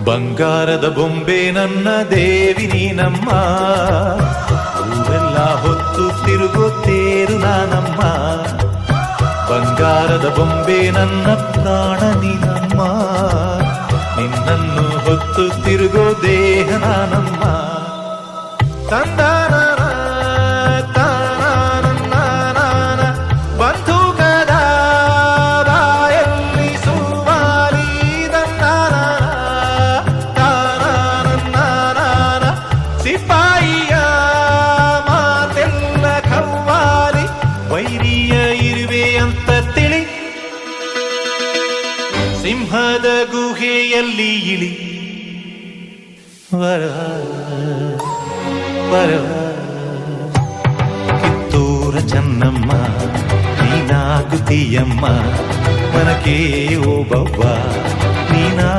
ಬಂಗಾರದ ಬೊಂಬೆ ನನ್ನ ದೇವಿ ನೀನಮ್ಮ, ಹೂವೆಲ್ಲ ಹೊತ್ತು ತಿರುಗೋ ತೇರು ನಾನಮ್ಮ. ಬಂಗಾರದ ಬೊಂಬೆ ನನ್ನ ಪ್ರಾಣ ನೀನಮ್ಮ, ನಿನ್ನನ್ನು ಹೊತ್ತು ತಿರುಗೋ ದೇಹ ನಾನಮ್ಮ. ತಂದಾನ ಬಂಧುಕದ ಬಾಯಲ್ಲಿ ಸುಮಾರಿ ಸಿಪಾಯಿಯ ಮಾತೆಲ್ಲ ಖವ್ವಾಲಿ, ವೈರಿಯ ಇರುವೆ ಅಂತ ತಿಳಿ, ಸಿಂಹದ ಗುಹೆಯಲ್ಲಿ ಇಳಿ. ಕಿತ್ತೂರ ಚೆನ್ನಮ್ಮ ನೀನಾಗುತ್ತೀಯಮ್ಮ, ಮನಕೆ ಓಬವ್ವ ನೀನಾ